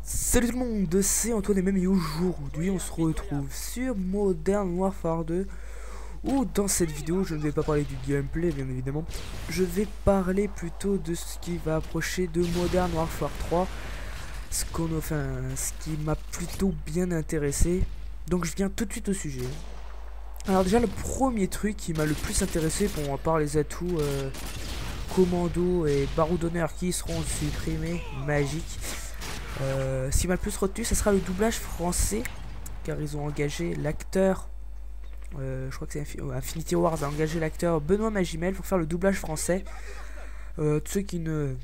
Salut tout le monde, c'est Antoine et même, et aujourd'hui on se retrouve sur Modern Warfare 2, où dans cette vidéo je ne vais pas parler du gameplay bien évidemment, je vais parler plutôt de ce qui va approcher de Modern Warfare 3, ce qui m'a plutôt bien intéressé. Donc je viens tout de suite au sujet. Alors déjà, le premier truc qui m'a le plus intéressé, bon, à part les atouts commando et barreau d'honneur qui seront supprimés, magique. Ce qui m'a le plus retenu, ce sera le doublage français, car ils ont engagé l'acteur, je crois que c'est Infinity Wars a engagé l'acteur Benoît Magimel pour faire le doublage français. Tous ceux qui ne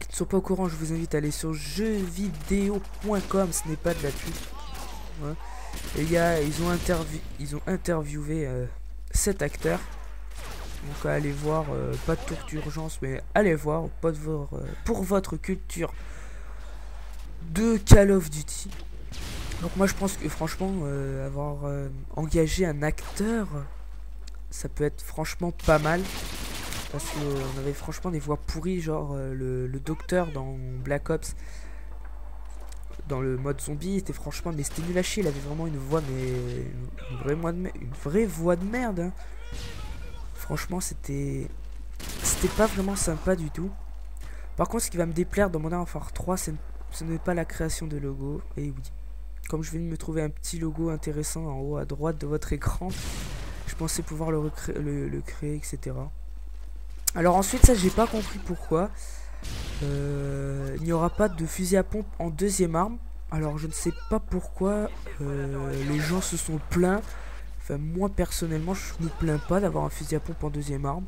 sont pas au courant, je vous invite à aller sur jeuxvideo.com, ce n'est pas de la pub. Ouais. Et ils ont interviewé cet acteur. Donc allez voir, pas de tour d'urgence, mais allez voir pour votre culture de Call of Duty. Donc moi je pense que franchement avoir engagé un acteur, ça peut être franchement pas mal, parce qu'on avait franchement des voix pourries, genre le docteur dans Black Ops, dans le mode zombie, était franchement, mais c'était nul à chier. Il avait vraiment une voix, mais une vraie voix de merde, hein. Franchement c'était pas vraiment sympa du tout. Par contre, ce qui va me déplaire dans Modern Warfare 3, ce n'est pas la création de logo. Et oui, comme je viens de me trouver un petit logo intéressant en haut à droite de votre écran, je pensais pouvoir le créer, etc. Alors ensuite, ça j'ai pas compris pourquoi il n'y aura pas de fusil à pompe en deuxième arme. Alors je ne sais pas pourquoi les gens se sont plaints. Enfin, moi personnellement je me plains pas d'avoir un fusil à pompe en deuxième arme,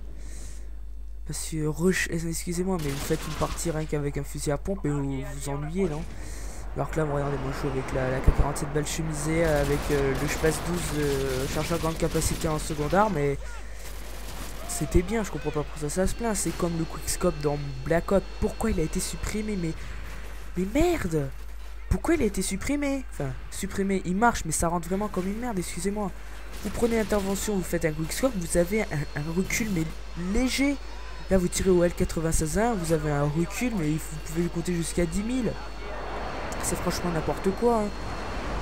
parce que excusez-moi, mais vous faites une partie rien qu'avec un fusil à pompe et vous vous ennuyez, non? Alors que là, regardez, moi je joue avec la K47 balle chemisée, avec le Space 12 chargeur grande capacité en seconde arme, et c'était bien. Je comprends pas pourquoi ça se plaint. C'est comme le quickscope dans Black Ops. Pourquoi il a été supprimé? Mais merde! Pourquoi il a été supprimé? Enfin, supprimé, il marche, mais ça rentre vraiment comme une merde, excusez-moi. Vous prenez l'intervention, vous faites un quickscope, vous avez un recul mais léger. Là vous tirez au L96-1, vous avez un recul, mais vous pouvez le compter jusqu'à 10 000. C'est franchement n'importe quoi, hein.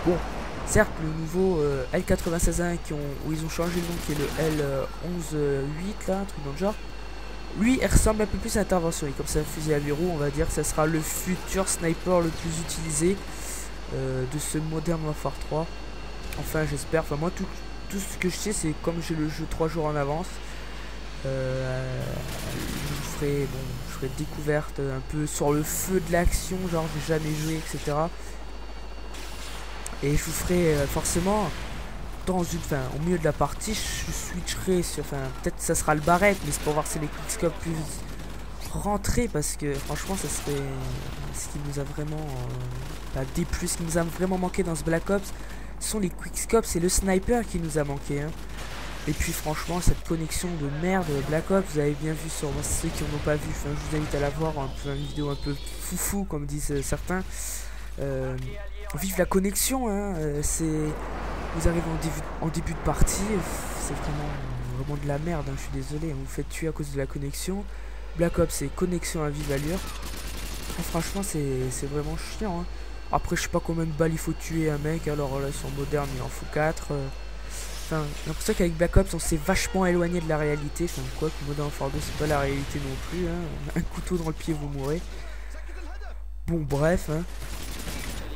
Bon, certes, le nouveau L96-1 où ils ont changé le nom, qui est le L11-8, là, un truc dans le genre, lui, il ressemble un peu plus à l'intervention. Et comme c'est un fusil à verrou, on va dire que ça sera le futur sniper le plus utilisé de ce Modern Warfare 3. Enfin, j'espère. Enfin, moi, tout ce que je sais, c'est comme j'ai le jeu 3 jours en avance. Je ferai découverte un peu sur le feu de l'action, genre j'ai jamais joué, etc. Et je vous ferai forcément au milieu de la partie, je switcherai sur, peut-être ça sera le barrette, mais c'est pour voir si les quickscopes plus rentrer, parce que franchement ça serait ce qui nous a vraiment déplu, ce qui nous a vraiment manqué dans ce Black Ops, sont les quickscopes, c'est le sniper qui nous a manqué, hein. Et puis franchement, cette connexion de merde Black Ops, vous avez bien vu sur ceux qui n'en ont pas vu, je vous invite à la voir, une vidéo un peu foufou comme disent certains. Vive la connexion, hein. Vous arrivez en début de partie, c'est vraiment de la merde, hein, je suis désolé, vous faites tuer à cause de la connexion. Black Ops c'est connexion à vive allure. Et franchement c'est vraiment chiant, hein. Après je sais pas combien de balles il faut tuer un mec, alors là sur moderne il en faut 4. J'ai l'impression qu'avec Black Ops on s'est vachement éloigné de la réalité. Enfin quoi que Modern Warfare 2 c'est pas la réalité non plus, hein. Un couteau dans le pied vous mourrez. Bon bref, hein.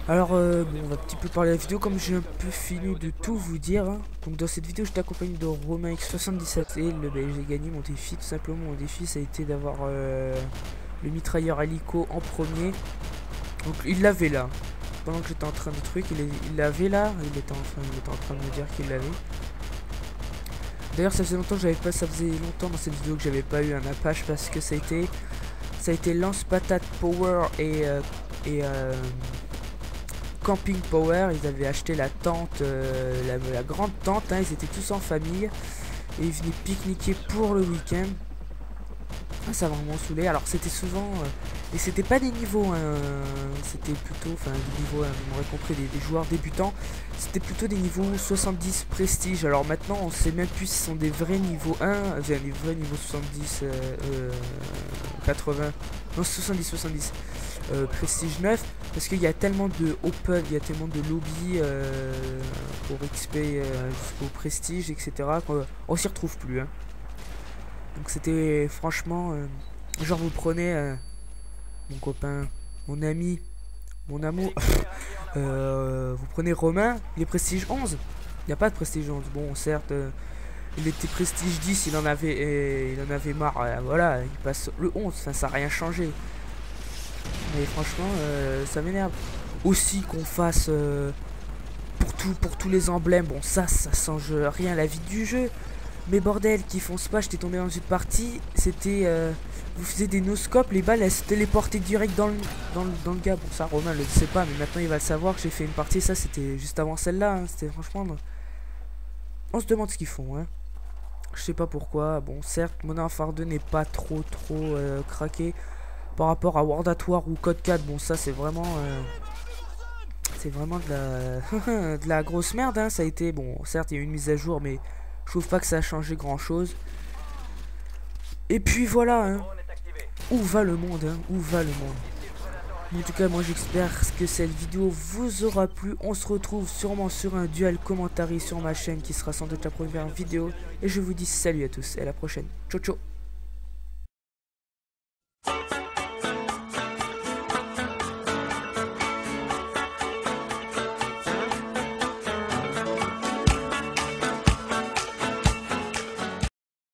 Alors bon, on va un petit peu parler de la vidéo comme j'ai un peu fini de tout vous dire, hein. Donc dans cette vidéo j'étais accompagné de Romain X77 et j'ai gagné mon défi. Tout simplement mon défi ça a été d'avoir le mitrailleur hélico en premier. Donc il l'avait là. Pendant que j'étais en train de truc, il l'avait là, il était en train de me dire qu'il l'avait. D'ailleurs ça faisait longtemps dans cette vidéo que j'avais pas eu un Apache, parce que ça a été lance-patate power et camping power. Ils avaient acheté la tente, la grande tente, hein. Ils étaient tous en famille et ils venaient pique-niquer pour le week-end. Ah, ça m'a vraiment saoulé. Alors c'était souvent et c'était pas des niveaux hein, c'était plutôt enfin des niveaux vous m'aurez compris des joueurs débutants, c'était plutôt des niveaux 70 prestige. Alors maintenant on sait même plus si ce sont des vrais niveaux 1 enfin, des vrais niveaux 70 80 non 70 prestige 9 parce qu'il y a tellement de open, il y a tellement de lobby pour XP jusqu'au prestige etc qu'on s'y retrouve plus hein. Donc c'était franchement genre vous prenez mon copain, mon ami, mon amour vous prenez Romain, il est prestige 11. Il n'y a pas de prestige 11. Bon certes il était prestige 10, il en avait marre, voilà, il passe le 11, enfin, ça n'a rien changé. Mais franchement ça m'énerve. Aussi qu'on fasse pour tous les emblèmes, bon ça change rien à la vie du jeu. Mais bordel, qui fonce pas, j'étais tombé dans une partie, c'était... vous faisiez des no-scopes, les balles elles se téléportaient direct dans le gars. Bon ça Romain le sait pas, mais maintenant il va le savoir que j'ai fait une partie, ça c'était juste avant celle-là, hein. C'était franchement... On se demande ce qu'ils font, hein. Je sais pas pourquoi, bon certes, Modern Warfare 2 n'est pas trop craqué par rapport à World at War ou Code 4, bon ça c'est vraiment... c'est vraiment de la... de la grosse merde, hein. Ça a été, bon certes il y a eu une mise à jour, mais... Je trouve pas que ça a changé grand chose. Et puis voilà hein. Où va le monde hein? Où va le monde? En tout cas moi j'espère que cette vidéo vous aura plu. On se retrouve sûrement sur un duel commentary sur ma chaîne qui sera sans doute la première vidéo. Et je vous dis salut à tous et à la prochaine. Ciao ciao.